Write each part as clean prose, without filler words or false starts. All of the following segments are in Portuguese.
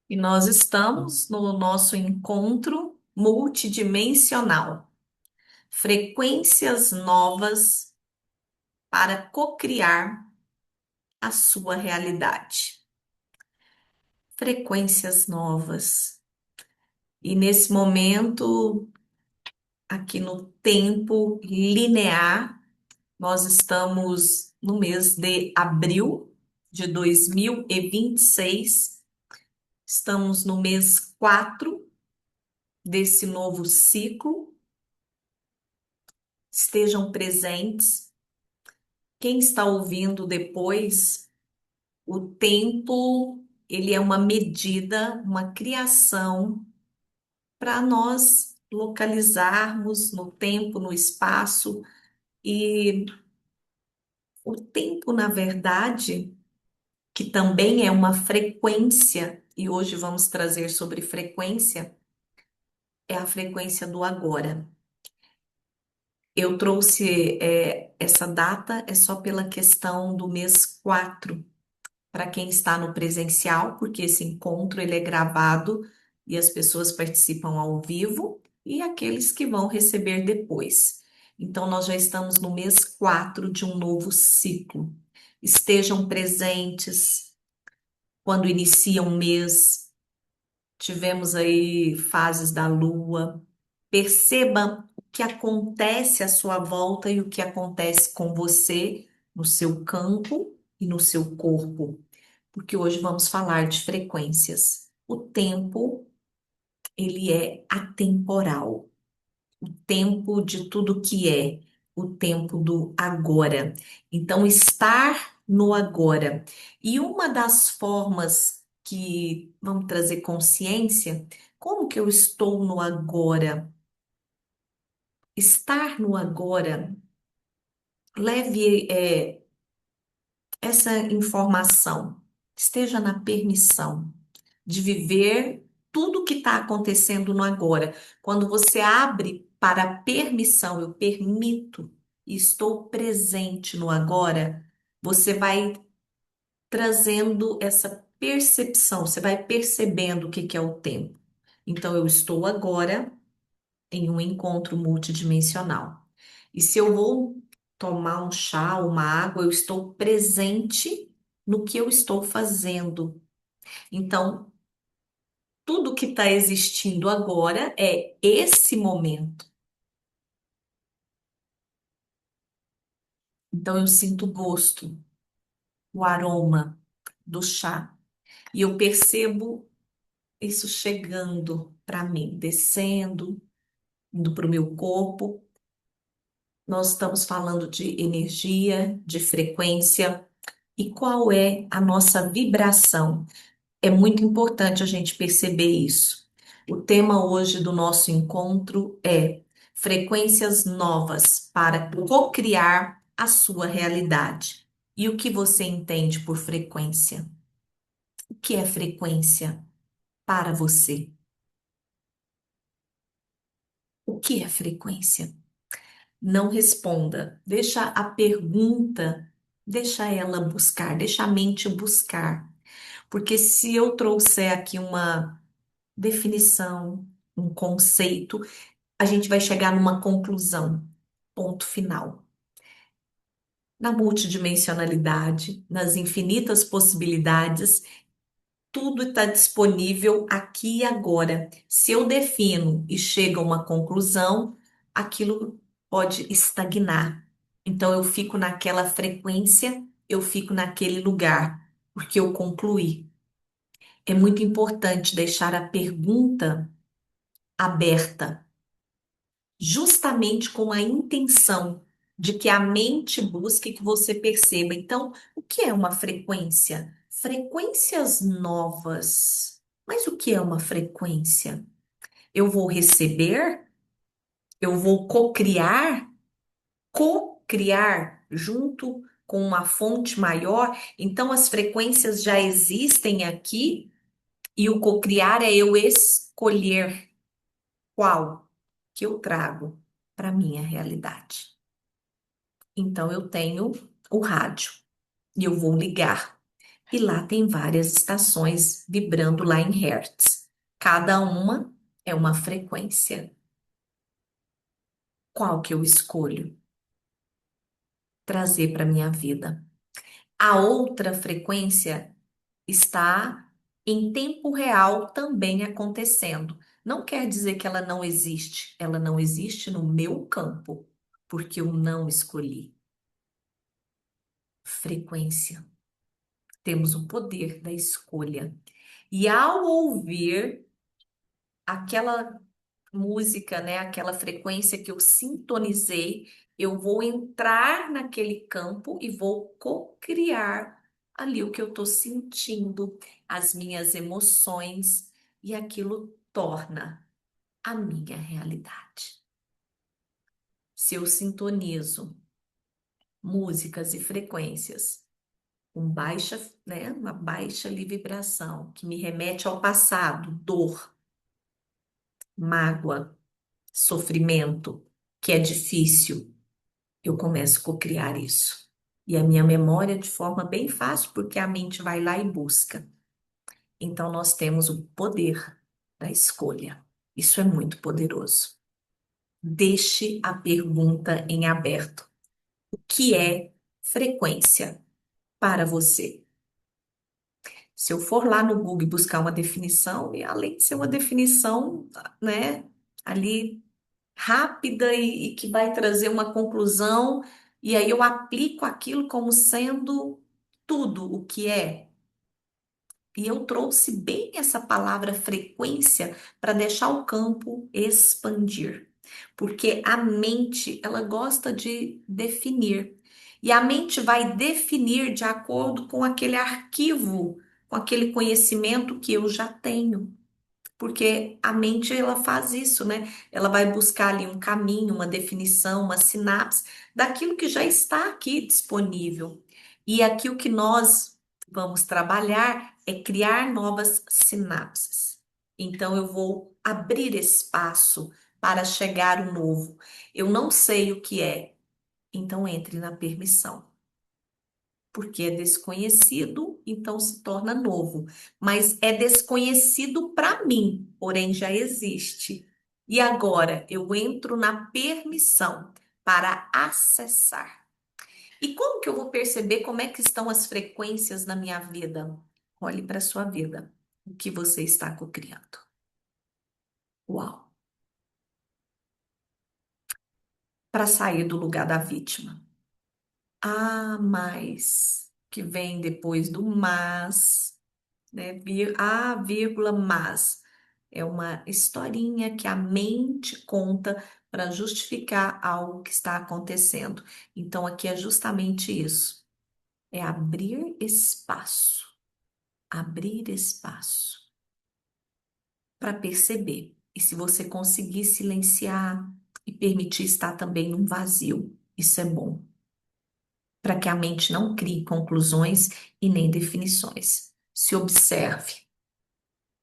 E nós estamos no nosso encontro multidimensional. Frequências novas para cocriar a sua realidade. Frequências novas. E nesse momento, aqui no tempo linear, nós estamos no mês de abril de 2026. Estamos no mês 4 desse novo ciclo. Estejam presentes. Quem está ouvindo depois, o tempo, ele é uma medida, uma criação para nós localizarmos no tempo, no espaço. E o tempo, na verdade, que também é uma frequência, e hoje vamos trazer sobre frequência, é a frequência do agora. Eu trouxe essa data é só pela questão do mês 4 para quem está no presencial, porque esse encontro ele é gravado e as pessoas participam ao vivo, e aqueles que vão receber depois. Então, nós já estamos no mês 4 de um novo ciclo. Estejam presentes quando inicia um mês. Tivemos aí fases da lua. Perceba o que acontece à sua volta e o que acontece com você no seu campo e no seu corpo, porque hoje vamos falar de frequências. O tempo, ele é atemporal, o tempo de tudo que é, o tempo do agora. Então, estar no agora. E uma das formas que vamos trazer consciência, como que eu estou no agora? Estar no agora, leve essa informação, esteja na permissão de viver tudo que está acontecendo no agora. Quando você abre para a permissão, eu permito e estou presente no agora, você vai trazendo essa percepção, você vai percebendo o que que é o tempo. Então, eu estou agora em um encontro multidimensional. E se eu vou tomar um chá, uma água, eu estou presente no que eu estou fazendo. Então, tudo que está existindo agora é esse momento. Então, eu sinto o gosto, o aroma do chá. E eu percebo isso chegando para mim, descendo, indo para o meu corpo. Nós estamos falando de energia, de frequência. E qual é a nossa vibração? É muito importante a gente perceber isso. O tema hoje do nosso encontro é frequências novas para co-criar a sua realidade. E o que você entende por frequência? O que é frequência para você? O que é frequência? Não responda. Deixa a pergunta, deixa ela buscar, deixa a mente buscar. Porque se eu trouxer aqui uma definição, um conceito, a gente vai chegar numa conclusão, ponto final. Na multidimensionalidade, nas infinitas possibilidades, tudo está disponível aqui e agora. Se eu defino e chego a uma conclusão, aquilo pode estagnar. Então eu fico naquela frequência, eu fico naquele lugar, porque eu concluí. É muito importante deixar a pergunta aberta, justamente com a intenção de que a mente busque que você perceba. Então, o que é uma frequência? Frequências novas. Mas o que é uma frequência? Eu vou receber? Eu vou co-criar? Co-criar junto com uma fonte maior? Então, as frequências já existem aqui e o co-criar é eu escolher qual que eu trago para minha realidade. Então, eu tenho o rádio e eu vou ligar. E lá tem várias estações vibrando lá em hertz. Cada uma é uma frequência. Qual que eu escolho trazer para minha vida? A outra frequência está em tempo real também acontecendo. Não quer dizer que ela não existe. Ela não existe no meu campo, porque eu não escolhi. Frequência. Temos o poder da escolha. E ao ouvir aquela música, né, aquela frequência que eu sintonizei, eu vou entrar naquele campo e vou co-criar ali o que eu estou sentindo, as minhas emoções, e aquilo torna a minha realidade. Se eu sintonizo músicas e frequências com baixa, né, uma baixa ali vibração, que me remete ao passado, dor, mágoa, sofrimento, que é difícil, eu começo a cocriar isso. E a minha memória de forma bem fácil, porque a mente vai lá e busca. Então nós temos o poder da escolha. Isso é muito poderoso. Deixe a pergunta em aberto. O que é frequência para você? Se eu for lá no Google buscar uma definição, e além de ser uma definição, né, ali rápida e que vai trazer uma conclusão, e aí eu aplico aquilo como sendo tudo o que é. E eu trouxe bem essa palavra frequência para deixar o campo expandir. Porque a mente, ela gosta de definir. E a mente vai definir de acordo com aquele arquivo, com aquele conhecimento que eu já tenho. Porque a mente ela faz isso, né? Ela vai buscar ali um caminho, uma definição, uma sinapse daquilo que já está aqui disponível. E aqui o que nós vamos trabalhar é criar novas sinapses. Então eu vou abrir espaço para chegar o novo. Eu não sei o que é, então entre na permissão porque é desconhecido, então se torna novo. Mas é desconhecido para mim, porém já existe. E agora eu entro na permissão para acessar. E como que eu vou perceber como é que estão as frequências na minha vida? Olhe para a sua vida, o que você está cocriando. Uau! Para sair do lugar da vítima. Ah, mas que vem depois do mas. Né? A vírgula mas é uma historinha que a mente conta para justificar algo que está acontecendo. Então, aqui é justamente isso: é abrir espaço para perceber. E se você conseguir silenciar e permitir estar também num vazio, isso é bom, para que a mente não crie conclusões e nem definições. Se observe,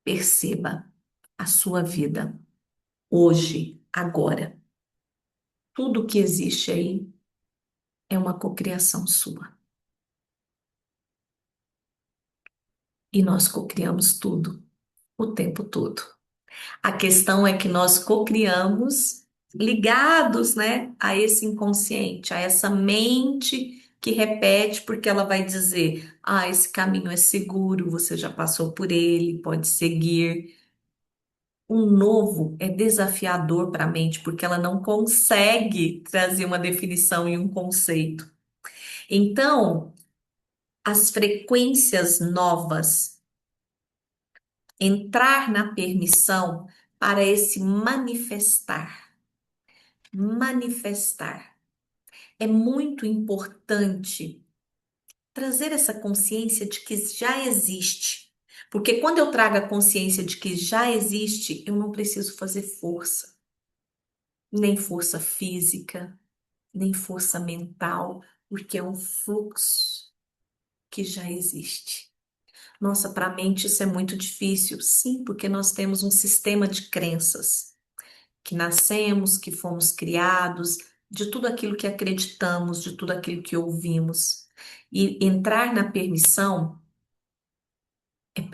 perceba a sua vida hoje, agora. Tudo que existe aí é uma cocriação sua. E nós cocriamos tudo, o tempo todo. A questão é que nós cocriamos ligados, né, a esse inconsciente, a essa mente que repete, porque ela vai dizer: ah, esse caminho é seguro, você já passou por ele, pode seguir. Um novo é desafiador para a mente, porque ela não consegue trazer uma definição e um conceito. Então, as frequências novas, entrar na permissão para esse manifestar. Manifestar. É muito importante trazer essa consciência de que já existe. Porque quando eu trago a consciência de que já existe, eu não preciso fazer força, nem força física, nem força mental, porque é um fluxo que já existe. Nossa, para a mente isso é muito difícil. Sim, porque nós temos um sistema de crenças, que nascemos, que fomos criados, de tudo aquilo que acreditamos, de tudo aquilo que ouvimos. E entrar na permissão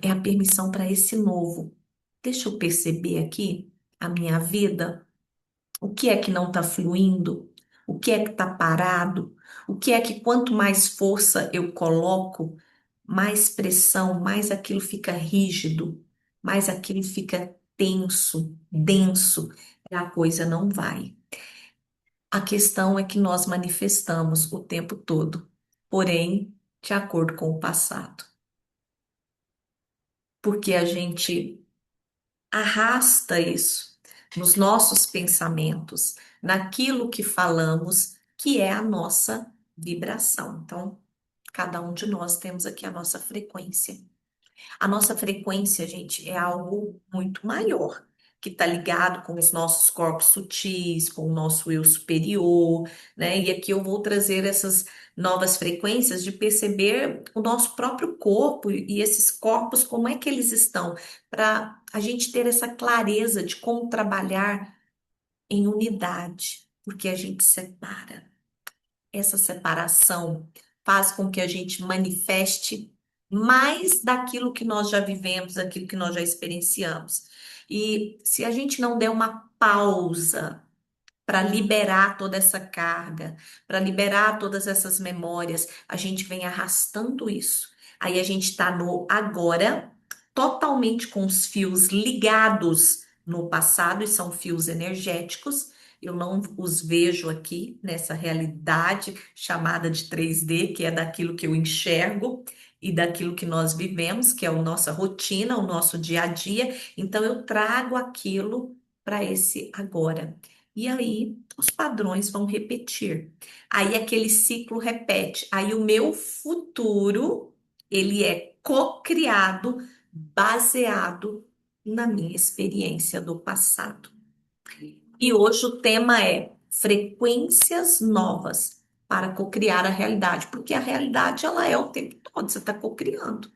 É a permissão para esse novo. Deixa eu perceber aqui a minha vida. O que é que não está fluindo? O que é que está parado? O que é que quanto mais força eu coloco, mais pressão, mais aquilo fica rígido, mais aquilo fica tenso, denso, e a coisa não vai. A questão é que nós manifestamos o tempo todo, porém, de acordo com o passado, porque a gente arrasta isso nos nossos pensamentos, naquilo que falamos, que é a nossa vibração. Então, cada um de nós temos aqui a nossa frequência. A nossa frequência, gente, é algo muito maior, que está ligado com os nossos corpos sutis, com o nosso eu superior, né? E aqui eu vou trazer essas novas frequências de perceber o nosso próprio corpo e esses corpos, como é que eles estão, para a gente ter essa clareza de como trabalhar em unidade, porque a gente separa. Essa separação faz com que a gente manifeste mais daquilo que nós já vivemos, daquilo que nós já experienciamos. E se a gente não der uma pausa para liberar toda essa carga, para liberar todas essas memórias, a gente vem arrastando isso. Aí a gente está no agora, totalmente com os fios ligados no passado, e são fios energéticos. Eu não os vejo aqui nessa realidade chamada de 3D, que é daquilo que eu enxergo e daquilo que nós vivemos, que é a nossa rotina, o nosso dia a dia. Então eu trago aquilo para esse agora. E aí os padrões vão repetir. Aí aquele ciclo repete. Aí o meu futuro, ele é co-criado baseado na minha experiência do passado. E hoje o tema é frequências novas para co-criar a realidade, porque a realidade ela é o tempo todo, você está co-criando.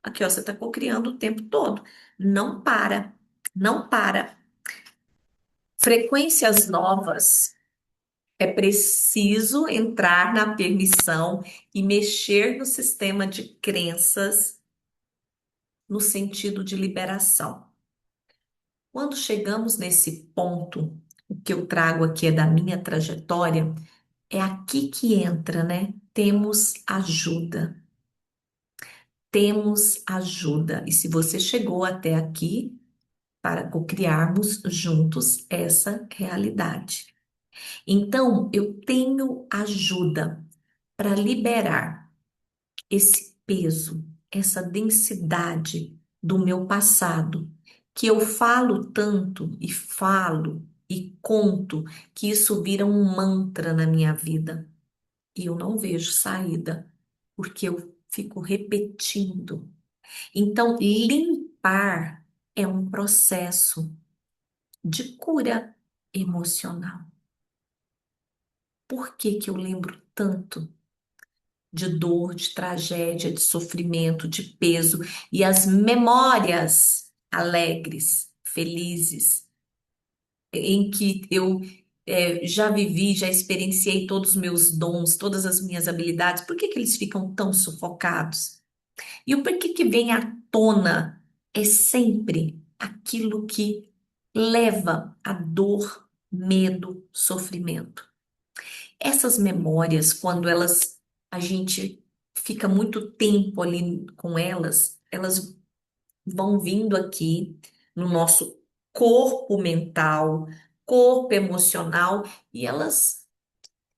Aqui, ó, você está co-criando o tempo todo. Não para, não para. Frequências novas. É preciso entrar na permissão e mexer no sistema de crenças no sentido de liberação. Quando chegamos nesse ponto, o que eu trago aqui é da minha trajetória, é aqui que entra, né? Temos ajuda. Temos ajuda. E se você chegou até aqui, para criarmos juntos essa realidade. Então, eu tenho ajuda para liberar esse peso, essa densidade do meu passado, que eu falo tanto e falo e conto que isso vira um mantra na minha vida e eu não vejo saída, porque eu fico repetindo. Então, limpar é um processo de cura emocional. Por que que eu lembro tanto de dor, de tragédia, de sofrimento, de peso e as memórias alegres, felizes, em que eu já vivi, já experienciei todos os meus dons, todas as minhas habilidades, por que que eles ficam tão sufocados? E o porquê que vem à tona é sempre aquilo que leva a dor, medo, sofrimento. Essas memórias, quando elas a gente fica muito tempo ali com elas, elas vão vindo aqui no nosso corpo mental, corpo emocional e elas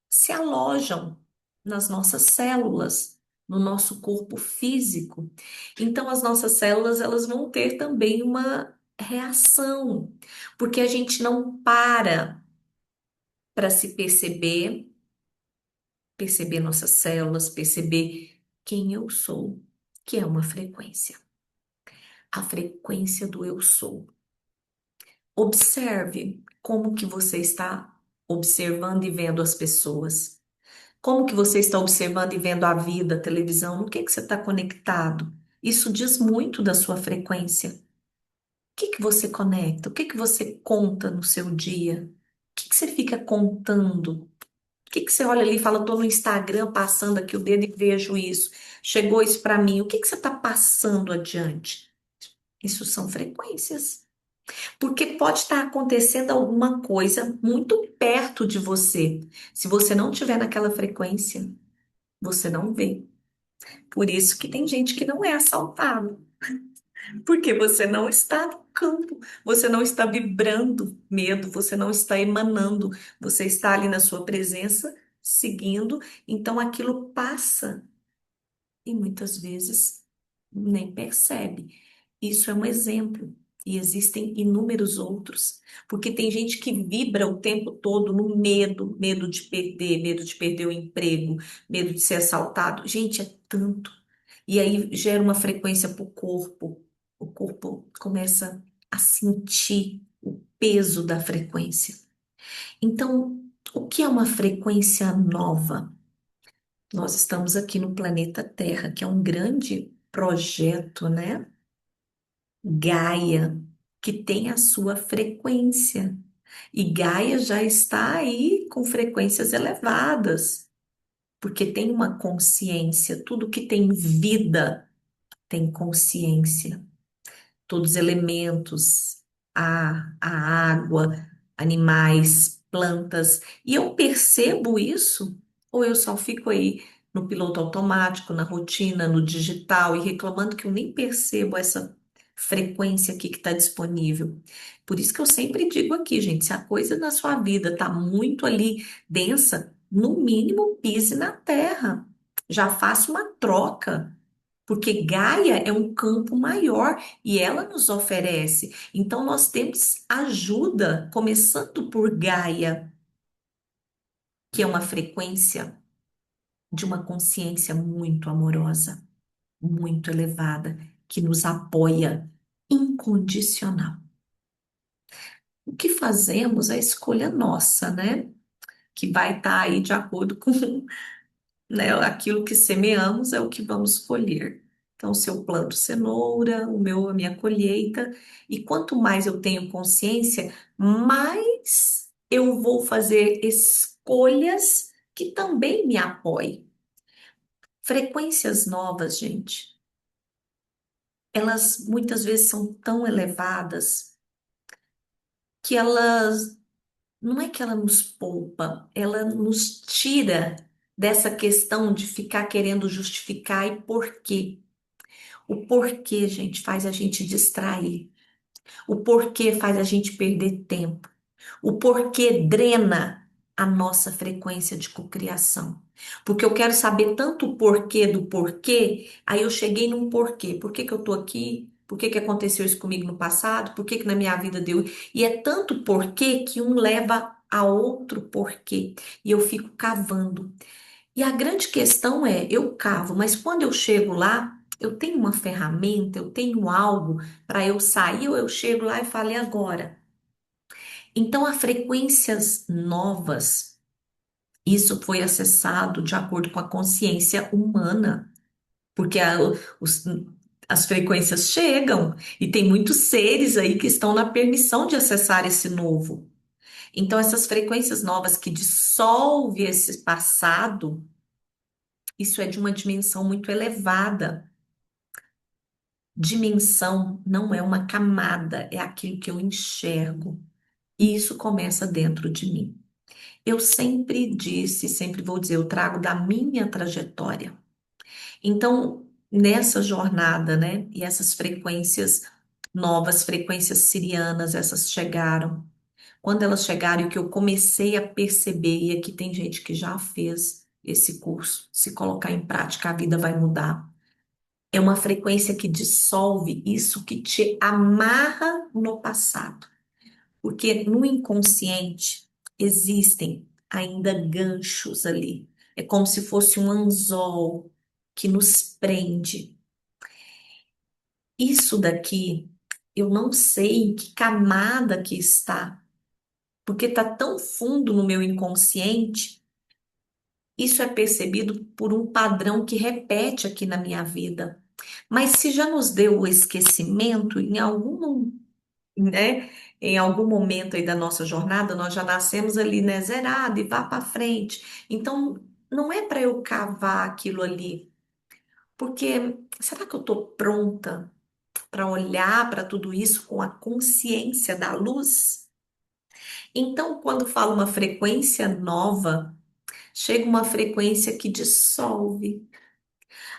se alojam nas nossas células, no nosso corpo físico. Então as nossas células elas vão ter também uma reação, porque a gente não para se perceber, perceber nossas células, perceber quem eu sou, que é uma frequência. A frequência do eu sou. Observe como que você está observando e vendo as pessoas. Como que você está observando e vendo a vida, a televisão, no que você está conectado? Isso diz muito da sua frequência. O que que você conecta? O que que você conta no seu dia? O que que você fica contando? que você olha ali e fala, tô no Instagram passando aqui o dedo e vejo isso. Chegou isso para mim. O que que você está passando adiante? Isso são frequências. Porque pode estar acontecendo alguma coisa muito perto de você. Se você não estiver naquela frequência, você não vê. Por isso que tem gente que não é assaltado. Porque você não está no campo, você não está vibrando medo, você não está emanando, você está ali na sua presença, seguindo, então aquilo passa e muitas vezes nem percebe. Isso é um exemplo. E existem inúmeros outros, porque tem gente que vibra o tempo todo no medo, medo de perder o emprego, medo de ser assaltado. Gente, é tanto. E aí gera uma frequência para o corpo. O corpo começa a sentir o peso da frequência. Então, o que é uma frequência nova? Nós estamos aqui no planeta Terra, que é um grande projeto, né? Gaia, que tem a sua frequência. E Gaia já está aí com frequências elevadas, porque tem uma consciência. Tudo que tem vida tem consciência. Todos os elementos, a água, animais, plantas. E eu percebo isso, ou eu só fico aí no piloto automático, na rotina, no digital e reclamando que eu nem percebo essa frequência aqui que está disponível. Por isso que eu sempre digo aqui, gente, se a coisa na sua vida está muito ali densa, no mínimo pise na terra. Já faça uma troca. Porque Gaia é um campo maior e ela nos oferece. Então, nós temos ajuda, começando por Gaia, que é uma frequência de uma consciência muito amorosa, muito elevada, que nos apoia incondicional. O que fazemos é escolha nossa, né? Que vai estar aí de acordo com né? Aquilo que semeamos é o que vamos colher. Então, se eu planto cenoura, o meu, a minha colheita, e quanto mais eu tenho consciência, mais eu vou fazer escolhas que também me apoiem. Frequências novas, gente, elas muitas vezes são tão elevadas que elas, não é que ela nos poupa, ela nos tira dessa questão de ficar querendo justificar e por quê. O porquê, gente, faz a gente distrair. O porquê faz a gente perder tempo. O porquê drena a nossa frequência de cocriação. Porque eu quero saber tanto o porquê do porquê, aí eu cheguei num porquê. Por que que eu tô aqui? Por que que aconteceu isso comigo no passado? Por que que na minha vida deu? E é tanto porquê que um leva a outro porquê. E eu fico cavando. E a grande questão é, eu cavo, mas quando eu chego lá, eu tenho uma ferramenta, eu tenho algo para eu sair, ou eu chego lá e falo, e agora? Então, há frequências novas, isso foi acessado de acordo com a consciência humana, porque os- as frequências chegam e tem muitos seres aí que estão na permissão de acessar esse novo. Então, essas frequências novas que dissolve esse passado, isso é de uma dimensão muito elevada. Dimensão não é uma camada, é aquilo que eu enxergo. E isso começa dentro de mim. Eu sempre disse, sempre vou dizer, eu trago da minha trajetória. Então, nessa jornada, né, e essas frequências novas, frequências sirianas, essas chegaram. Quando elas chegaram e que eu comecei a perceber, e aqui tem gente que já fez esse curso, se colocar em prática, a vida vai mudar. É uma frequência que dissolve isso que te amarra no passado. Porque no inconsciente existem ainda ganchos ali. É como se fosse um anzol que nos prende. Isso daqui, eu não sei em que camada que está, porque está tão fundo no meu inconsciente. Isso é percebido por um padrão que repete aqui na minha vida. Mas se já nos deu o esquecimento, em algum né? Em algum momento aí da nossa jornada, nós já nascemos ali, né, zerado e vá para frente. Então, não é para eu cavar aquilo ali, porque será que eu estou pronta para olhar para tudo isso com a consciência da luz? Então, quando falo uma frequência nova, chega uma frequência que dissolve.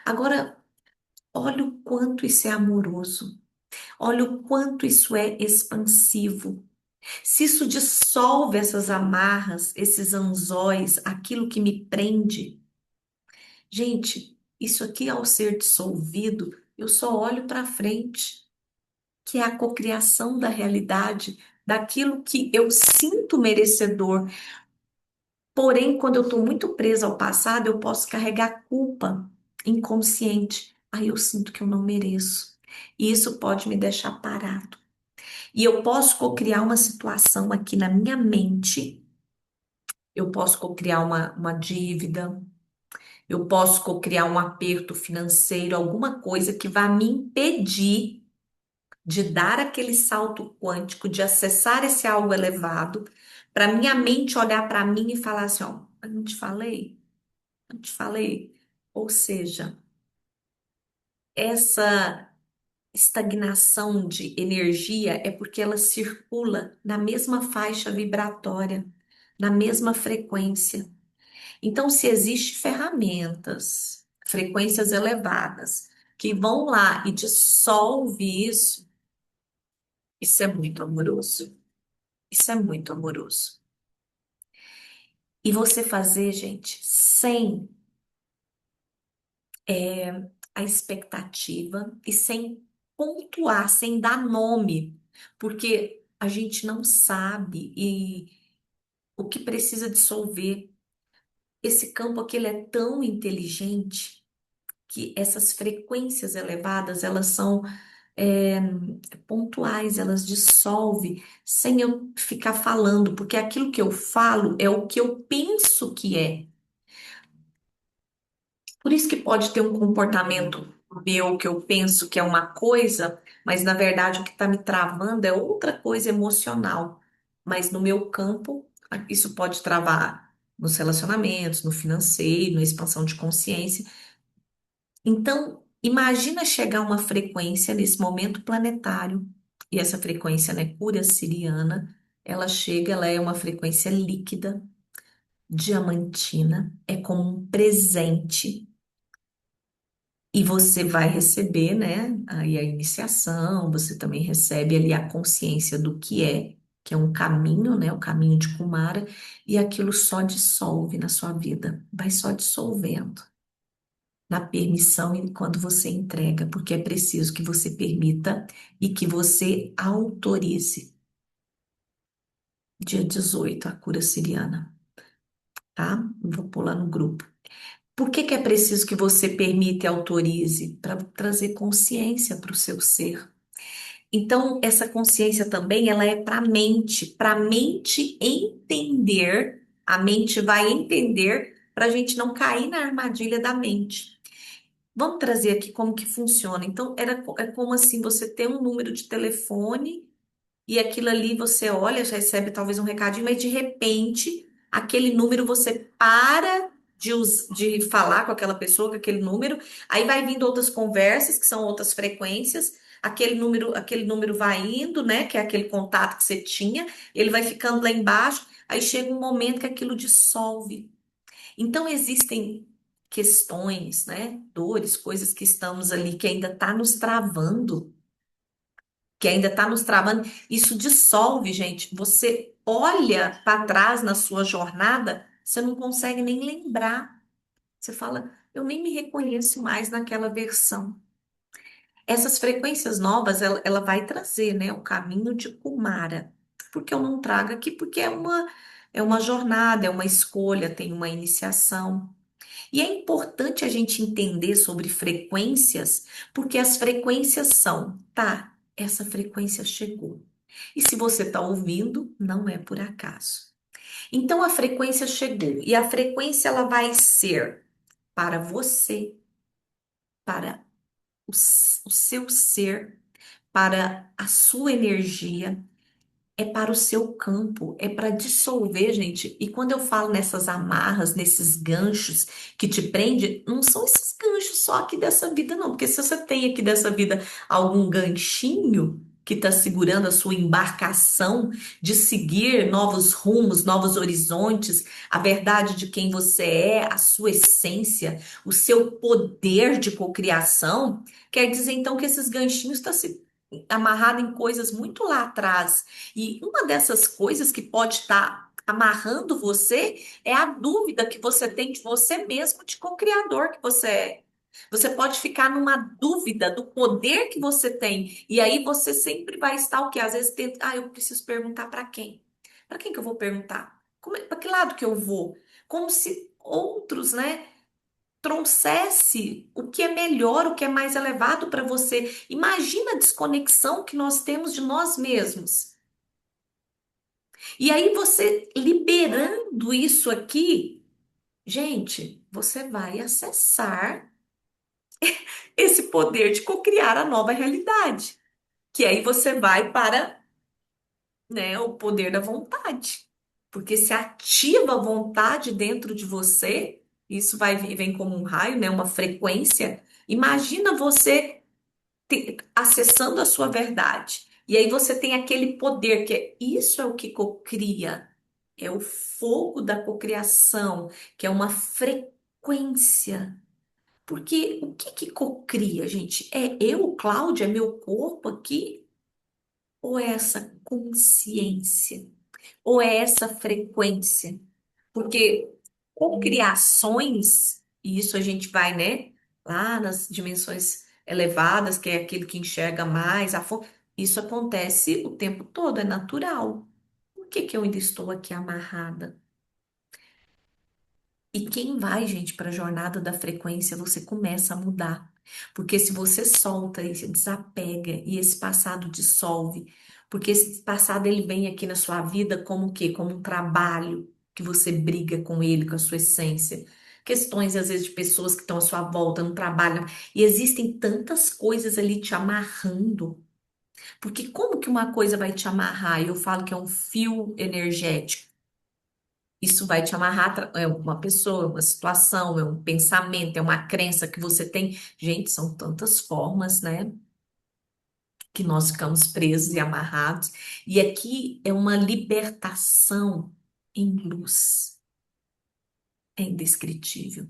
Agora, olha o quanto isso é amoroso. Olha o quanto isso é expansivo. Se isso dissolve essas amarras, esses anzóis, aquilo que me prende, gente, isso aqui ao ser dissolvido, eu só olho para frente, que é a cocriação da realidade, daquilo que eu sinto merecedor. Porém, quando eu estou muito presa ao passado, eu posso carregar culpa inconsciente. Aí eu sinto que eu não mereço. E isso pode me deixar parado. E eu posso cocriar uma situação aqui na minha mente. Eu posso cocriar uma dívida, eu posso cocriar um aperto financeiro, alguma coisa que vá me impedir de dar aquele salto quântico, de acessar esse algo elevado, para minha mente olhar para mim e falar assim, ó, eu não te falei, não te falei. Ou seja, essa estagnação de energia é porque ela circula na mesma faixa vibratória, na mesma frequência. Então, se existem ferramentas, frequências elevadas, que vão lá e dissolve isso, isso é muito amoroso. Isso é muito amoroso. E você fazer, gente, sem a expectativa e sem pontuar, sem dar nome, porque a gente não sabe e o que precisa dissolver. Esse campo aqui ele é tão inteligente que essas frequências elevadas, elas são é, pontuais, elas dissolvem sem eu ficar falando, porque aquilo que eu falo é o que eu penso que é. Por isso que pode ter um comportamento meu que eu penso que é uma coisa, mas na verdade o que está me travando é outra coisa emocional. Mas no meu campo, isso pode travar nos relacionamentos, no financeiro, na expansão de consciência. Então, imagina chegar a uma frequência nesse momento planetário, e essa frequência, né, cura siriana, ela chega, ela é uma frequência líquida, diamantina, é como um presente, e você vai receber, né, aí a iniciação, você também recebe ali a consciência do que é um caminho, né, o caminho de Kumara, e aquilo só dissolve na sua vida, vai só dissolvendo. Na permissão e quando você entrega, porque é preciso que você permita e que você autorize. Dia 18 a cura siriana, tá? Vou pular no grupo. Por que que é preciso que você permita e autorize? Para trazer consciência para o seu ser. Então, essa consciência também, ela é para a mente entender, a mente vai entender para a gente não cair na armadilha da mente. Vamos trazer aqui como que funciona. Então, é como assim, você ter um número de telefone e aquilo ali você olha, já recebe talvez um recadinho, mas de repente, aquele número você para de falar com aquela pessoa, com aquele número, aí vai vindo outras conversas, que são outras frequências, aquele número vai indo, né, que é aquele contato que você tinha, ele vai ficando lá embaixo, aí chega um momento que aquilo dissolve. Então, existem questões, né, dores, coisas que estamos ali que ainda está nos travando, que ainda está nos travando. Isso dissolve, gente. Você olha para trás na sua jornada, você não consegue nem lembrar. Você fala, eu nem me reconheço mais naquela versão. Essas frequências novas, ela vai trazer, né, o caminho de Kumara. Porque eu não trago aqui, porque é uma jornada, é uma escolha, tem uma iniciação. E é importante a gente entender sobre frequências, porque as frequências são, tá, essa frequência chegou. E se você está ouvindo, não é por acaso. Então a frequência chegou e a frequência ela vai ser para você, para o seu ser, para a sua energia, é para o seu campo, é para dissolver, gente. E quando eu falo nessas amarras, nesses ganchos que te prende, não são esses ganchos só aqui dessa vida, não. Porque se você tem aqui dessa vida algum ganchinho que está segurando a sua embarcação de seguir novos rumos, novos horizontes, a verdade de quem você é, a sua essência, o seu poder de cocriação, quer dizer então que esses ganchinhos estão se amarrados em coisas muito lá atrás e uma dessas coisas que pode estar amarrando você é a dúvida que você tem de você mesmo, de co-criador que você é. Você pode ficar numa dúvida do poder que você tem. E aí você sempre vai estar o quê? Às vezes, eu preciso perguntar para quem? Para quem que eu vou perguntar? Para que lado que eu vou? Como se outros, né, trouxesse o que é melhor, o que é mais elevado para você. Imagina a desconexão que nós temos de nós mesmos. E aí você liberando isso aqui, gente, você vai acessar esse poder de cocriar a nova realidade. Que aí você vai para, né, o poder da vontade. Porque se ativa a vontade dentro de você, isso vem como um raio, né, uma frequência. Imagina você acessando a sua verdade. E aí você tem aquele poder que isso é o que cocria. É o fogo da cocriação, que é uma frequência. Porque o que que cocria, gente? É eu, Cláudia, é meu corpo aqui? Ou é essa consciência? Ou é essa frequência? Porque cocriações, e isso a gente vai, né, lá nas dimensões elevadas, que é aquele que enxerga mais a fundo, isso acontece o tempo todo, é natural. Por que que eu ainda estou aqui amarrada? E quem vai, gente, para a jornada da frequência, você começa a mudar. Porque se você solta e se desapega e esse passado dissolve, porque esse passado ele vem aqui na sua vida como o quê? Como um trabalho que você briga com ele, com a sua essência. Questões, às vezes, de pessoas que estão à sua volta, não trabalham. E existem tantas coisas ali te amarrando. Porque como que uma coisa vai te amarrar? Eu falo que é um fio energético. Isso vai te amarrar, é uma pessoa, é uma situação, é um pensamento, é uma crença que você tem. Gente, são tantas formas, né, que nós ficamos presos e amarrados. E aqui é uma libertação em luz. É indescritível.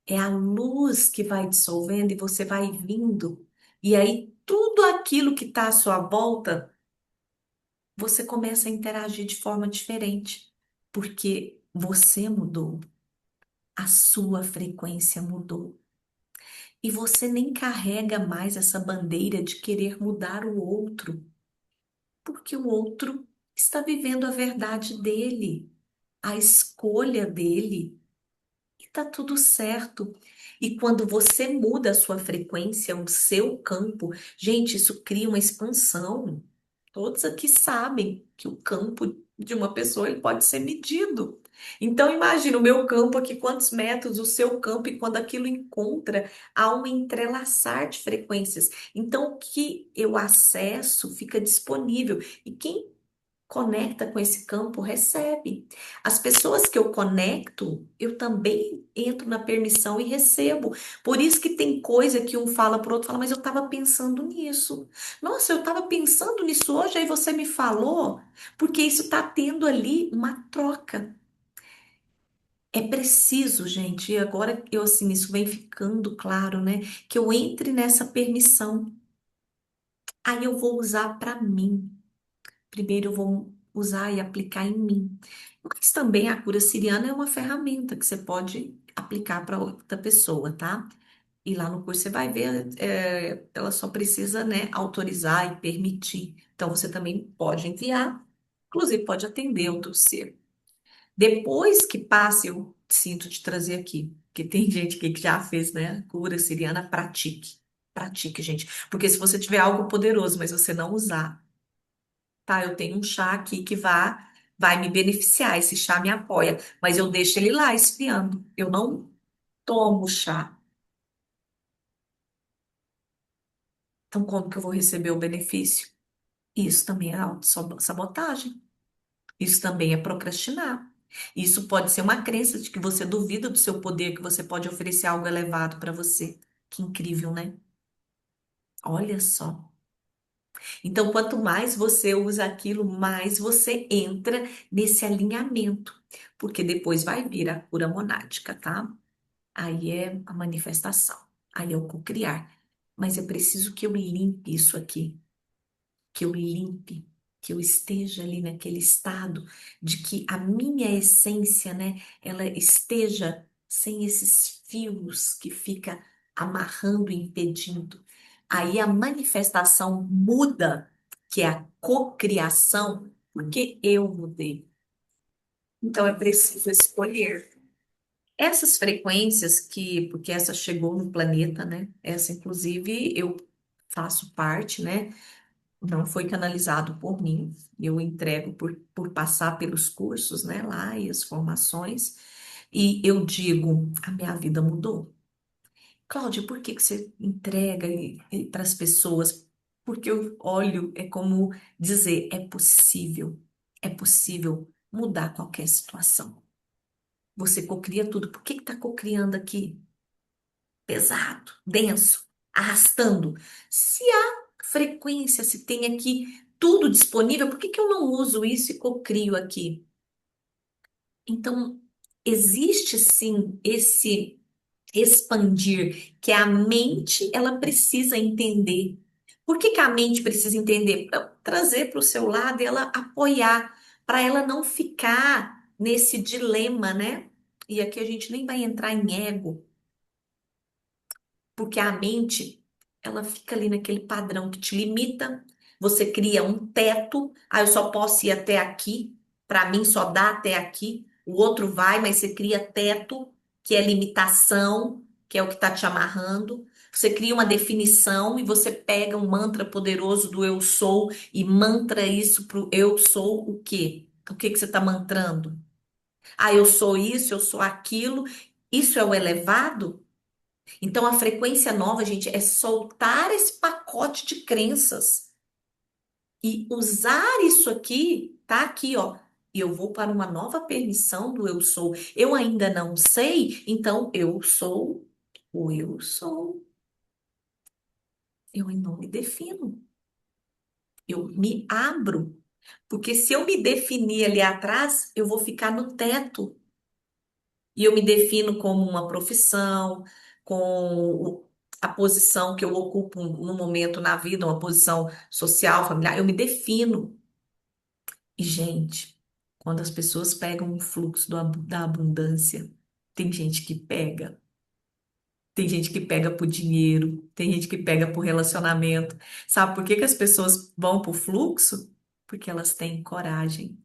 É a luz que vai dissolvendo e você vai vindo. E aí tudo aquilo que está à sua volta, você começa a interagir de forma diferente, porque você mudou. A sua frequência mudou. E você nem carrega mais essa bandeira de querer mudar o outro, porque o outro está vivendo a verdade dele, a escolha dele, e tá tudo certo. E quando você muda a sua frequência, o seu campo, gente, isso cria uma expansão. Todos aqui sabem que o campo de uma pessoa ele pode ser medido. Então, imagina o meu campo aqui, quantos metros, o seu campo, e quando aquilo encontra, há um entrelaçar de frequências. Então, o que eu acesso fica disponível. E quem conecta com esse campo, recebe. As pessoas que eu conecto, eu também entro na permissão e recebo. Por isso que tem coisa que um fala para o outro, fala, mas eu estava pensando nisso. Nossa, eu estava pensando nisso hoje, aí você me falou, porque isso está tendo ali uma troca. É preciso, gente, e agora eu assim, isso vem ficando claro, né? Que eu entre nessa permissão. Aí eu vou usar para mim. Primeiro eu vou usar e aplicar em mim. Mas também a cura siriana é uma ferramenta que você pode aplicar para outra pessoa, tá? E lá no curso você vai ver, ela só precisa, né, autorizar e permitir. Então você também pode enviar, inclusive pode atender outro ser. Depois que passe, eu sinto te trazer aqui, porque tem gente aqui que já fez, né, cura siriana, pratique. Pratique, gente. Porque se você tiver algo poderoso, mas você não usar, tá, eu tenho um chá aqui que vai me beneficiar, esse chá me apoia, mas eu deixo ele lá esfriando. Eu não tomo chá, Então, como que eu vou receber o benefício? Isso também é autossabotagem. Isso também é procrastinar. Isso pode ser uma crença de que você duvida do seu poder, que você pode oferecer algo elevado para você. Que incrível, né? Olha só. Então, quanto mais você usa aquilo, mais você entra nesse alinhamento, porque depois vai vir a cura monádica, tá? Aí é a manifestação, aí é o cocriar. Mas é preciso que eu limpe isso aqui, que eu limpe, que eu esteja ali naquele estado de que a minha essência, né, ela esteja sem esses fios que fica amarrando e impedindo. Aí a manifestação muda, que é a cocriação, porque eu mudei. Então é preciso escolher. Essas frequências porque essa chegou no planeta, né? Essa, inclusive, eu faço parte, né? Não foi canalizado por mim. Eu entrego por passar pelos cursos, né? Lá e as formações. E eu digo, a minha vida mudou. Cláudia, por que que você entrega para as pessoas? Porque eu olho, é como dizer, é possível mudar qualquer situação. Você cocria tudo. Por que que está cocriando aqui? Pesado, denso, arrastando. Se há frequência, se tem aqui tudo disponível, por que que eu não uso isso e cocrio aqui? Então, existe sim esse expandir que a mente ela precisa entender. Por que que a mente precisa entender? Para trazer para o seu lado e ela apoiar, para ela não ficar nesse dilema, né? E aqui a gente nem vai entrar em ego, porque a mente, ela fica ali naquele padrão que te limita. Você cria um teto, eu só posso ir até aqui, para mim só dá até aqui. O outro vai, mas você cria teto, que é limitação, que é o que está te amarrando. Você cria uma definição e você pega um mantra poderoso do eu sou e mantra isso pro eu sou o quê? O que que você está mantrando? Eu sou isso, eu sou aquilo. Isso é o elevado? Então, a frequência nova, gente, é soltar esse pacote de crenças e usar isso aqui, tá aqui, ó. E eu vou para uma nova permissão do eu sou. Eu ainda não sei, então eu sou o eu sou. Eu não me defino. Eu me abro. Porque se eu me definir ali atrás, eu vou ficar no teto. E eu me defino como uma profissão, com a posição que eu ocupo no momento na vida, uma posição social, familiar, eu me defino. E, gente, quando as pessoas pegam um fluxo da abundância, tem gente que pega. Tem gente que pega por dinheiro, tem gente que pega por relacionamento. Sabe por que que as pessoas vão pro fluxo? Porque elas têm coragem.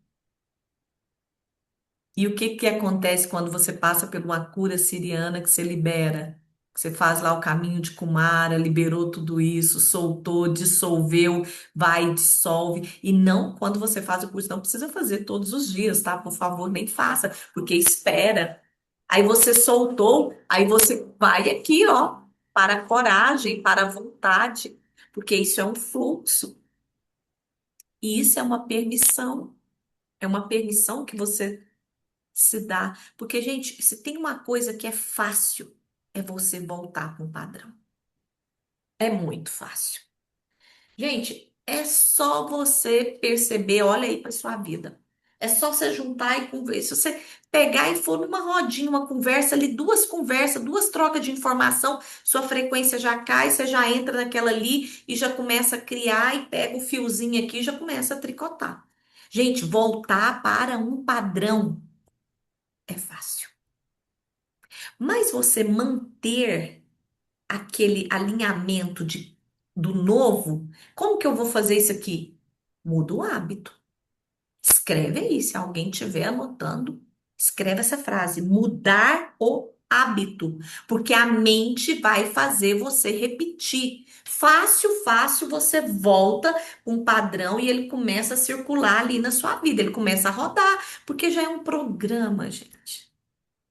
E o que que acontece quando você passa por uma cura siriana que você libera? Você faz lá o caminho de Kumara, liberou tudo isso, soltou, dissolveu, vai, e dissolve. E não, quando você faz o curso, não precisa fazer todos os dias, tá? Por favor, nem faça, porque espera. Aí você soltou, aí você vai aqui, ó, para a coragem, para a vontade, porque isso é um fluxo. E isso é uma permissão que você se dá. Porque, gente, se tem uma coisa que é fácil, é você voltar com o padrão. É muito fácil. Gente, é só você perceber, olha aí para sua vida. É só você juntar e conversar. Se você pegar e for numa rodinha, uma conversa ali, duas conversas, duas trocas de informação, sua frequência já cai, você já entra naquela ali e já começa a criar e pega o fiozinho aqui e já começa a tricotar. Gente, voltar para um padrão é fácil. Mas você manter aquele alinhamento do novo, como que eu vou fazer isso aqui? Muda o hábito. Escreve aí, se alguém estiver anotando, escreve essa frase: mudar o hábito, porque a mente vai fazer você repetir. Fácil, fácil, você volta com um padrão e ele começa a circular ali na sua vida, ele começa a rodar, porque já é um programa, gente.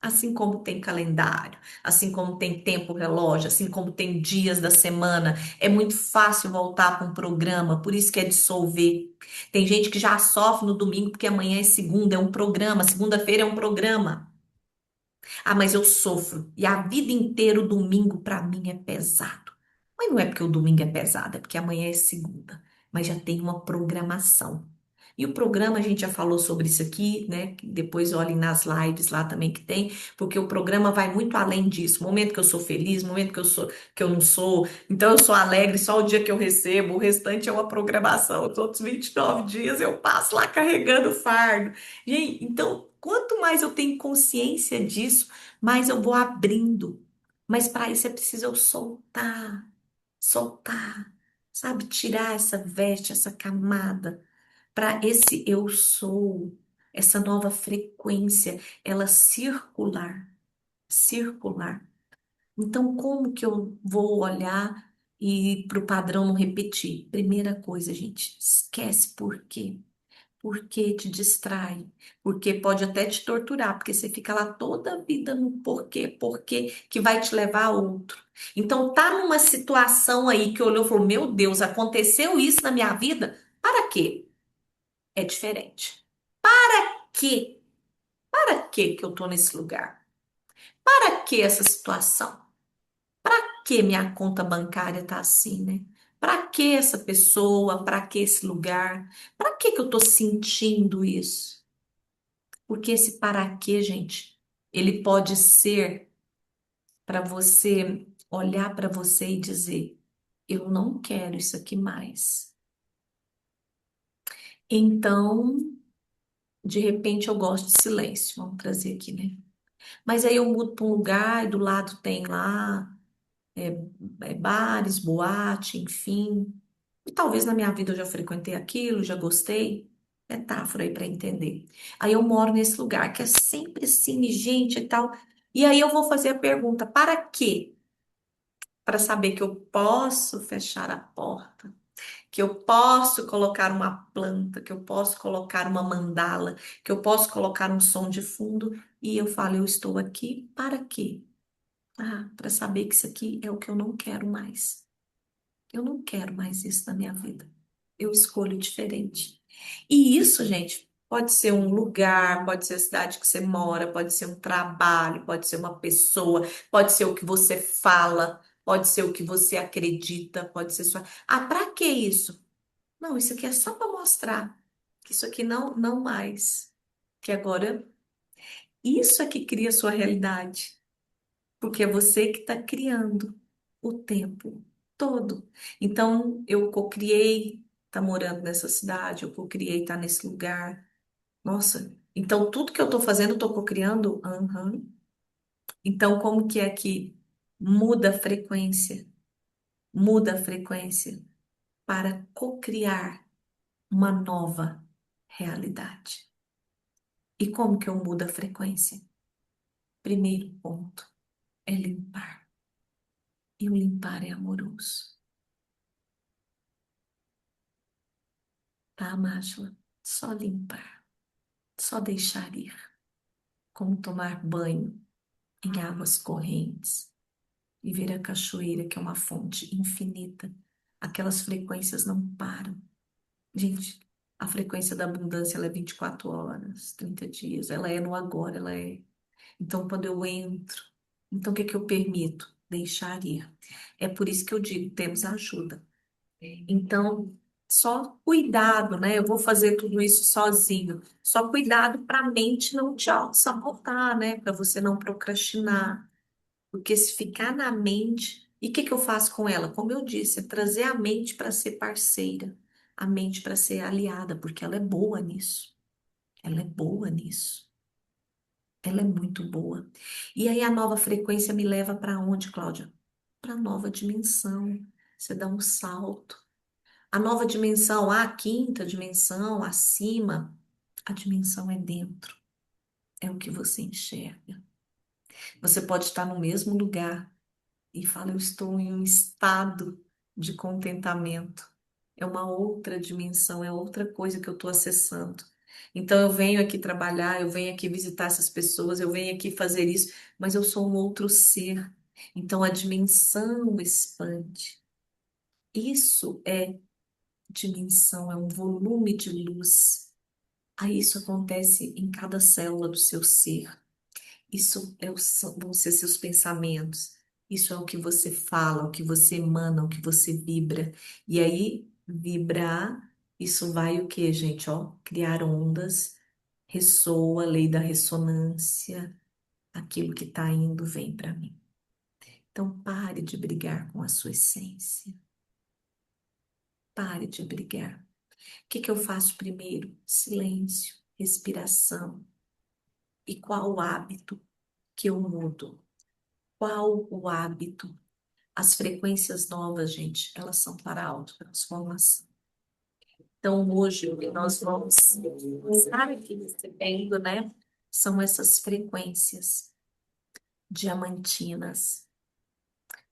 Assim como tem calendário, assim como tem tempo relógio, assim como tem dias da semana, é muito fácil voltar para um programa, por isso que é dissolver. Tem gente que já sofre no domingo porque amanhã é segunda, é um programa, segunda-feira é um programa. Ah, mas eu sofro. E a vida inteira o domingo para mim é pesado. Mas não é porque o domingo é pesado, é porque amanhã é segunda. Mas já tem uma programação. E o programa, a gente já falou sobre isso aqui, né? Que depois olhem nas lives lá também que tem, porque o programa vai muito além disso. Momento que eu sou feliz, momento que eu não sou. Então eu sou alegre só o dia que eu recebo, o restante é uma programação. Os outros 29 dias eu passo lá carregando o fardo. Gente, então, quanto mais eu tenho consciência disso, mais eu vou abrindo. Mas para isso é preciso eu soltar, soltar, sabe? Tirar essa veste, essa camada, para esse eu sou, essa nova frequência, ela circular, circular. Então, como que eu vou olhar e para o padrão não repetir? Primeira coisa, gente, esquece por quê. Porque te distrai, porque pode até te torturar, porque você fica lá toda a vida no porquê, que vai te levar a outro. Então, tá numa situação aí que olhou e falou: Meu Deus, aconteceu isso na minha vida? Para quê? É diferente. Que? Para que eu tô nesse lugar? Para que essa situação? Que minha conta bancária tá assim, né? Para que essa pessoa? Para que esse lugar? Para que eu tô sentindo isso? Porque esse para quê, gente, ele pode ser para você olhar para você e dizer: Eu não quero isso aqui mais. Então, de repente, eu gosto de silêncio. Vamos trazer aqui, né? Mas aí eu mudo para um lugar e do lado tem lá bares, boate, enfim. E talvez na minha vida eu já frequentei aquilo, já gostei. Metáfora aí para entender. Aí eu moro nesse lugar que é sempre assim, gente e tal. E aí eu vou fazer a pergunta: para quê? Para saber que eu posso fechar a porta, que eu posso colocar uma planta, que eu posso colocar uma mandala, que eu posso colocar um som de fundo. E eu falo: eu estou aqui para quê? Ah, para saber que isso aqui é o que eu não quero mais. Eu não quero mais isso na minha vida. Eu escolho diferente. E isso, gente, pode ser um lugar, pode ser a cidade que você mora, pode ser um trabalho, pode ser uma pessoa, pode ser o que você fala, pode ser o que você acredita, pode ser sua. Ah, para que isso? Não, isso aqui é só para mostrar que isso aqui não mais. Que agora isso é que cria a sua realidade. Porque é você que está criando o tempo todo. Então, eu cocriei estar morando nessa cidade, eu cocriei estar nesse lugar. Nossa, então tudo que eu estou fazendo, eu estou cocriando? Aham. Então, como que é que muda a frequência? Muda a frequência para cocriar uma nova realidade. E como que eu mudo a frequência? Primeiro ponto é limpar. E o limpar é amoroso. Tá, Máshua? Só limpar, só deixar ir, como tomar banho em águas correntes e ver a cachoeira, que é uma fonte infinita. Aquelas frequências não param. Gente, a frequência da abundância ela é 24 horas, 30 dias, ela é no agora, ela é. Então, quando eu entro, então o que é que eu permito? Deixar ir. É por isso que eu digo, temos ajuda. Então, só cuidado, né? Eu vou fazer tudo isso sozinho. Só cuidado para a mente não te sabotar, né? Para você não procrastinar. Porque se ficar na mente, e o que que eu faço com ela? Como eu disse, é trazer a mente para ser parceira, a mente para ser aliada, porque ela é boa nisso. Ela é boa nisso. Ela é muito boa. E aí a nova frequência me leva para onde, Cláudia? Para nova dimensão. Você dá um salto. A nova dimensão, a quinta dimensão, acima, a dimensão é dentro, é o que você enxerga. Você pode estar no mesmo lugar e falar: Eu estou em um estado de contentamento. É uma outra dimensão, é outra coisa que eu estou acessando. Então eu venho aqui trabalhar, eu venho aqui visitar essas pessoas, eu venho aqui fazer isso, mas eu sou um outro ser. Então a dimensão expande. Isso é dimensão, é um volume de luz. Aí isso acontece em cada célula do seu ser. Isso vão ser seus pensamentos. Isso é o que você fala, o que você emana, o que você vibra. E aí, vibrar, isso vai o quê, gente? Ó, criar ondas, ressoa, lei da ressonância. Aquilo que está indo vem para mim. Então, pare de brigar com a sua essência. Pare de brigar. O que que eu faço primeiro? Silêncio, respiração. E qual o hábito que eu mudo? Qual o hábito? As frequências novas, gente, elas são para autotransformação. Então, hoje, o que nós vamos estar aqui recebendo, né, são essas frequências diamantinas,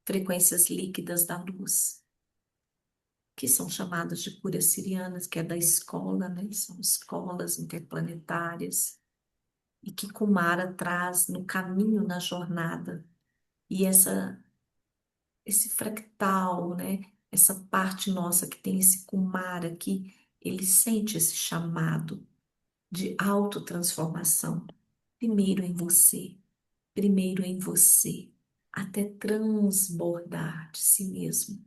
frequências líquidas da luz, que são chamadas de curas sirianas, que é da escola, né, são escolas interplanetárias, e que Kumara traz no caminho, na jornada. E esse fractal, né? Essa parte nossa que tem esse kumar aqui, ele sente esse chamado de autotransformação. Primeiro em você, primeiro em você, até transbordar de si mesmo.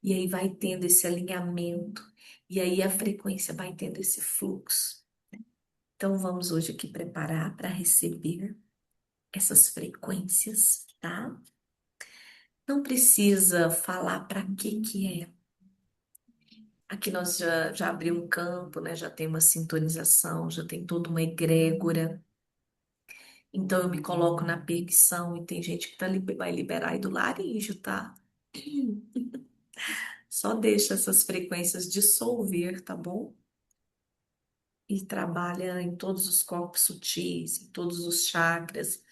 E aí vai tendo esse alinhamento, e aí a frequência vai tendo esse fluxo. Então vamos hoje aqui preparar para receber essas frequências, tá? Não precisa falar para que é. Aqui nós já abrimos um campo, né? Já tem uma sintonização, já tem toda uma egrégora. Então eu me coloco na permissão e tem gente que vai liberar aí do laríngeo, tá? Só deixa essas frequências dissolver, tá bom? E trabalha em todos os corpos sutis, em todos os chakras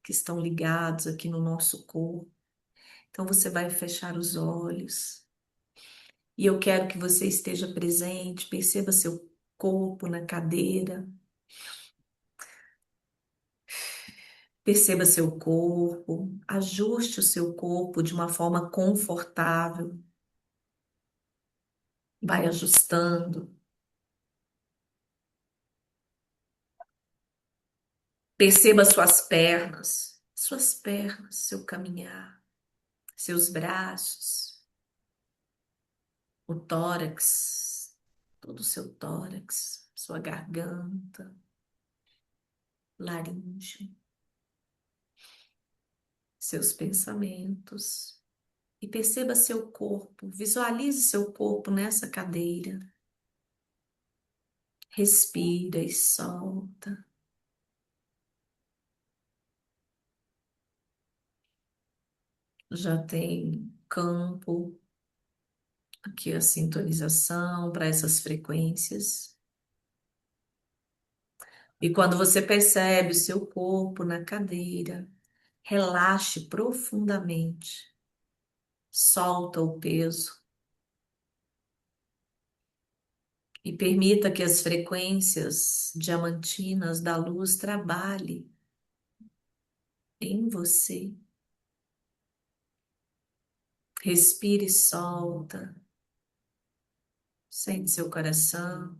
que estão ligados aqui no nosso corpo. Então você vai fechar os olhos. E eu quero que você esteja presente, perceba seu corpo na cadeira. Perceba seu corpo, ajuste o seu corpo de uma forma confortável, vai ajustando. Perceba suas pernas, seu caminhar, seus braços, o tórax, todo o seu tórax, sua garganta, laríngeo, seus pensamentos. E perceba seu corpo, visualize seu corpo nessa cadeira. Respira e solta. Já tem campo, aqui a sintonização para essas frequências. E quando você percebe o seu corpo na cadeira, relaxe profundamente, solta o peso e permita que as frequências diamantinas da luz trabalhem em você. Respire e solta. Sente seu coração.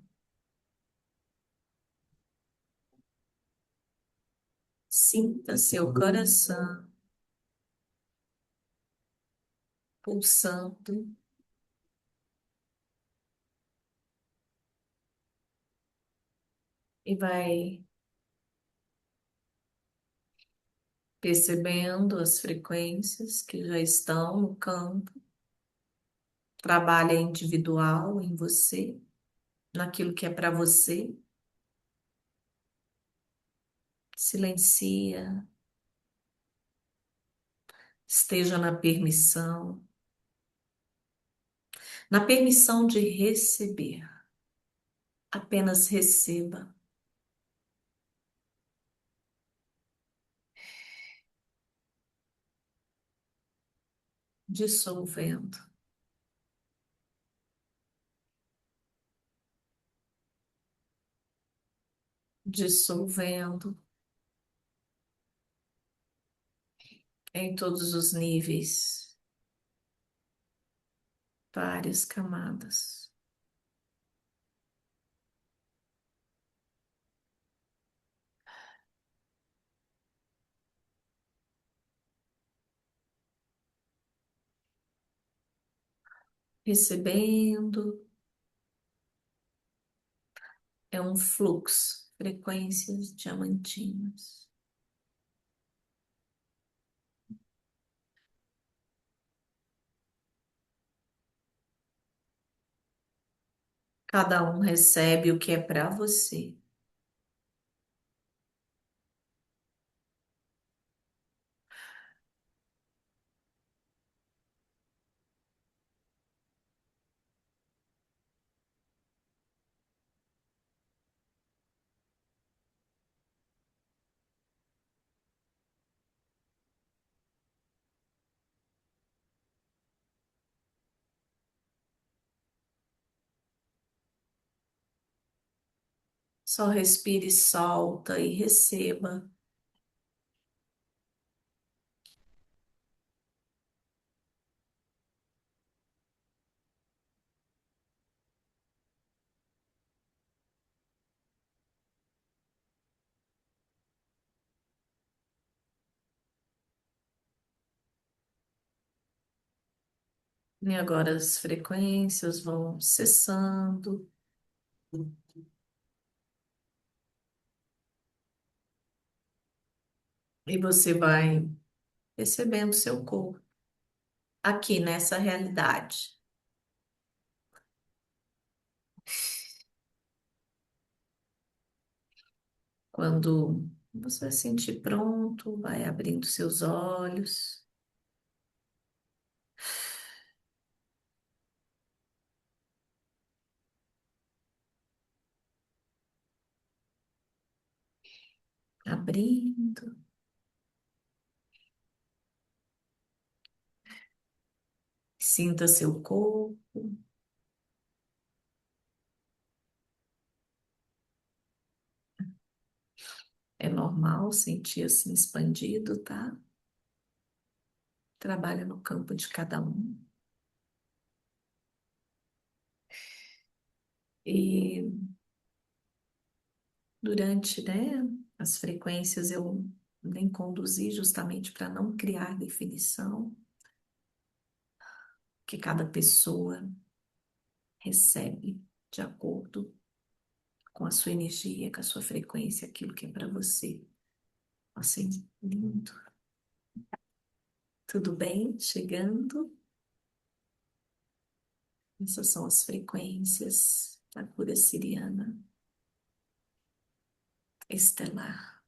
Sinta seu coração pulsando e vai percebendo as frequências que já estão no campo. Trabalha individual em você, naquilo que é para você. Silencia, esteja na permissão de receber. Apenas receba, dissolvendo. dissolvendo em todos os níveis, várias camadas, recebendo, é um fluxo, frequências diamantinas. Cada um recebe o que é para você. Só respire, solta e receba. E agora as frequências vão cessando e você vai percebendo seu corpo aqui nessa realidade. Quando você se sentir pronto, vai abrindo seus olhos, abrindo. Sinta seu corpo. É normal sentir assim expandido, tá? Trabalha no campo de cada um. E durante, né, as frequências eu nem conduzi justamente para não criar definição, que cada pessoa recebe de acordo com a sua energia, com a sua frequência, aquilo que é para você. Assim, lindo. Tudo bem? Chegando. Essas são as frequências da cura siriana estelar.